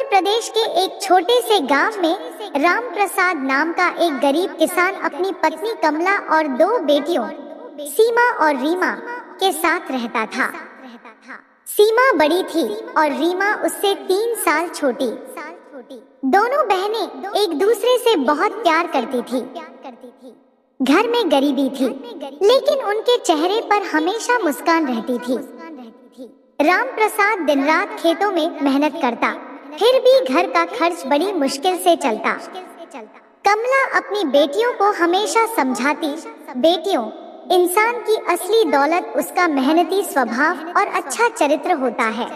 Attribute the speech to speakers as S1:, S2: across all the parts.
S1: प्रदेश के एक छोटे से गांव में राम प्रसाद नाम का एक गरीब किसान अपनी पत्नी कमला और दो बेटियों सीमा और रीमा के साथ रहता था। सीमा बड़ी थी और रीमा उससे 3 साल छोटी। दोनों बहनें एक दूसरे से बहुत प्यार करती थी। घर में गरीबी थी, लेकिन उनके चेहरे पर हमेशा मुस्कान रहती थी। राम प्रसाद दिन रात खेतों में मेहनत करता, फिर भी घर का खर्च बड़ी मुश्किल से चलता। कमला अपनी बेटियों को हमेशा समझाती, बेटियों, इंसान की असली दौलत उसका मेहनती स्वभाव और अच्छा चरित्र होता है।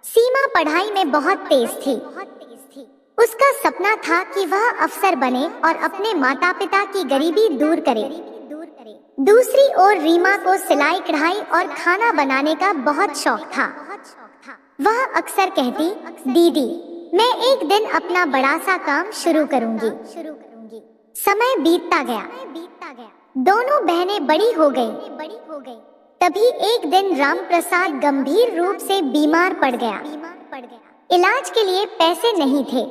S1: सीमा पढ़ाई में बहुत तेज थी। उसका सपना था कि वह अफसर बने और अपने माता पिता की गरीबी दूर करे। दूसरी ओर रीमा को सिलाई कढ़ाई और खाना बनाने का बहुत शौक था। वह अक्सर कहती, दीदी, मैं एक दिन अपना बड़ा सा काम शुरू करूंगी। समय बीतता गया, दोनों बहनें बड़ी हो गईं। तभी एक दिन राम प्रसाद गंभीर रूप से बीमार पड़ गया। इलाज के लिए पैसे नहीं थे।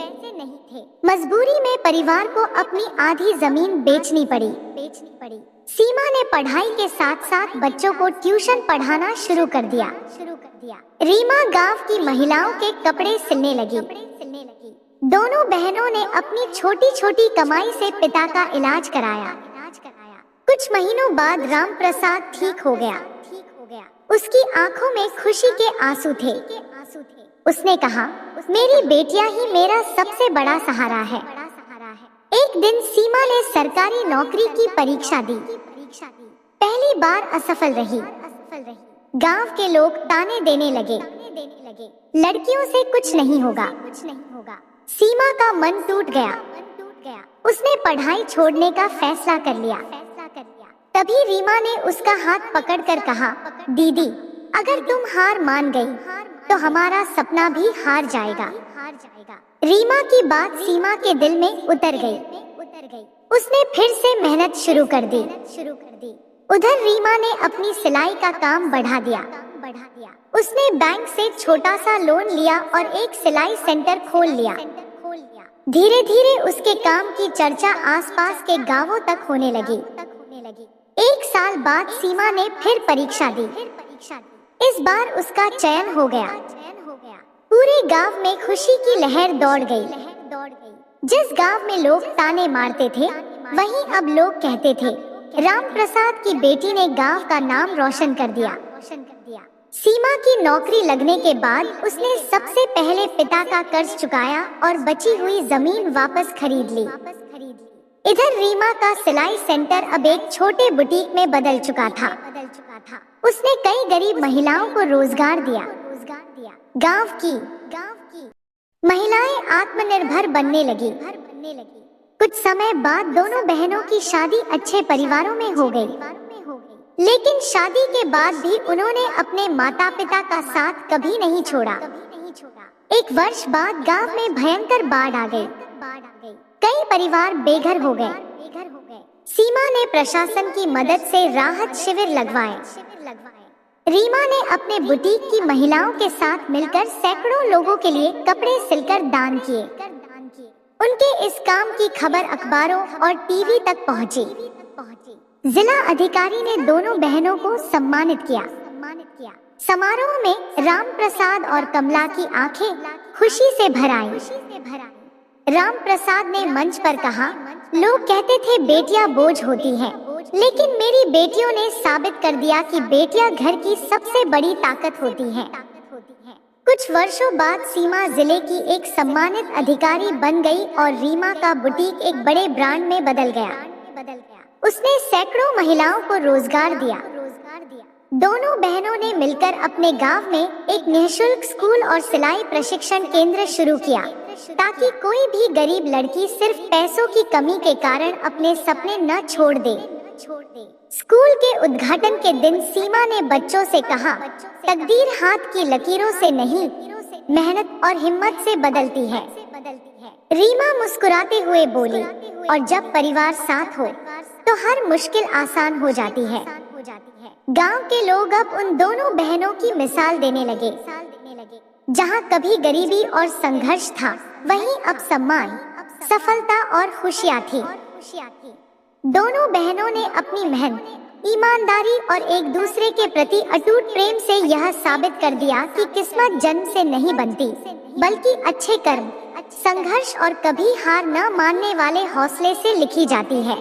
S1: मजबूरी में परिवार को अपनी आधी जमीन बेचनी पड़ी। सीमा ने पढ़ाई के साथ साथ बच्चों को ट्यूशन पढ़ाना शुरू कर दिया। रीमा गांव की महिलाओं के कपड़े सिलने लगी। दोनों बहनों ने अपनी छोटी छोटी कमाई से पिता का इलाज कराया। कुछ महीनों बाद राम प्रसाद ठीक हो गया। उसकी आंखों में खुशी के आंसू थे। उसने कहा, मेरी बेटियां ही मेरा सबसे बड़ा सहारा है। एक दिन सीमा ने सरकारी नौकरी की परीक्षा दी। पहली बार असफल रही। गांव के लोग ताने देने लगे, लड़कियों से कुछ नहीं होगा। सीमा का मन टूट गया। उसने पढ़ाई छोड़ने का फैसला कर लिया। तभी रीमा ने उसका हाथ पकड़कर कहा, दीदी, अगर तुम हार मान गई तो हमारा सपना भी हार जाएगा। रीमा की बात सीमा के दिल में उतर गई। उसने फिर से मेहनत शुरू कर दी। उधर रीमा ने अपनी सिलाई का काम बढ़ा दिया। उसने बैंक से छोटा सा लोन लिया और एक सिलाई सेंटर खोल लिया। धीरे धीरे उसके काम की चर्चा आसपास के गांवों तक होने लगी। 1 साल बाद सीमा ने फिर परीक्षा दी। इस बार उसका चयन हो गया। पूरे गांव में खुशी की लहर दौड़ गई। जिस गांव में लोग ताने मारते थे, वहीं अब लोग कहते थे, राम प्रसाद की बेटी ने गांव का नाम रोशन कर दिया। सीमा की नौकरी लगने के बाद उसने सबसे पहले पिता का कर्ज चुकाया और बची हुई जमीन वापस खरीद ली। इधर रीमा का सिलाई सेंटर अब एक छोटे बुटीक में बदल चुका था। उसने कई गरीब महिलाओं को रोजगार दिया। गांव की महिलाएं आत्मनिर्भर बनने लगी। कुछ समय बाद दोनों बहनों की शादी अच्छे परिवारों में हो गई। लेकिन शादी के बाद भी उन्होंने अपने माता पिता का साथ कभी नहीं छोड़ा। 1 वर्ष बाद गांव में भयंकर बाढ़ आ गई। कई परिवार बेघर हो गए। सीमा ने प्रशासन की मदद से राहत शिविर लगवाए। रीमा ने अपने बुटीक की महिलाओं के साथ मिलकर सैकड़ों लोगों के लिए कपड़े सिलकर दान किए। उनके इस काम की खबर अखबारों और टीवी तक पहुंची। जिला अधिकारी ने दोनों बहनों को सम्मानित किया। समारोह में राम प्रसाद और कमला की आंखें खुशी से भर आईं। राम प्रसाद ने मंच पर कहा, लोग कहते थे बेटियां बोझ होती हैं, लेकिन मेरी बेटियों ने साबित कर दिया कि बेटियां घर की सबसे बड़ी ताकत होती हैं। कुछ वर्षों बाद सीमा जिले की एक सम्मानित अधिकारी बन गई और रीमा का बुटीक एक बड़े ब्रांड में बदल गया। उसने सैकड़ों महिलाओं को रोजगार दिया। दोनों बहनों ने मिलकर अपने गांव में एक निःशुल्क स्कूल और सिलाई प्रशिक्षण केंद्र शुरू किया, ताकि कोई भी गरीब लड़की सिर्फ पैसों की कमी के कारण अपने सपने न छोड़ दे। स्कूल के उद्घाटन के दिन सीमा ने बच्चों से कहा, तकदीर हाथ की लकीरों से नहीं, मेहनत और हिम्मत से बदलती है। रीमा मुस्कुराते हुए बोली, और जब परिवार साथ हो तो हर मुश्किल आसान हो जाती है। गांव के लोग अब उन दोनों बहनों की मिसाल देने लगे। जहाँ कभी गरीबी और संघर्ष था, वहीं अब सम्मान, सफलता और खुशियाँ थी। दोनों बहनों ने अपनी मेहनत, ईमानदारी और एक दूसरे के प्रति अटूट प्रेम से यह साबित कर दिया कि किस्मत जन्म से नहीं बनती, बल्कि अच्छे कर्म, संघर्ष और कभी हार न मानने वाले हौसले से लिखी जाती है।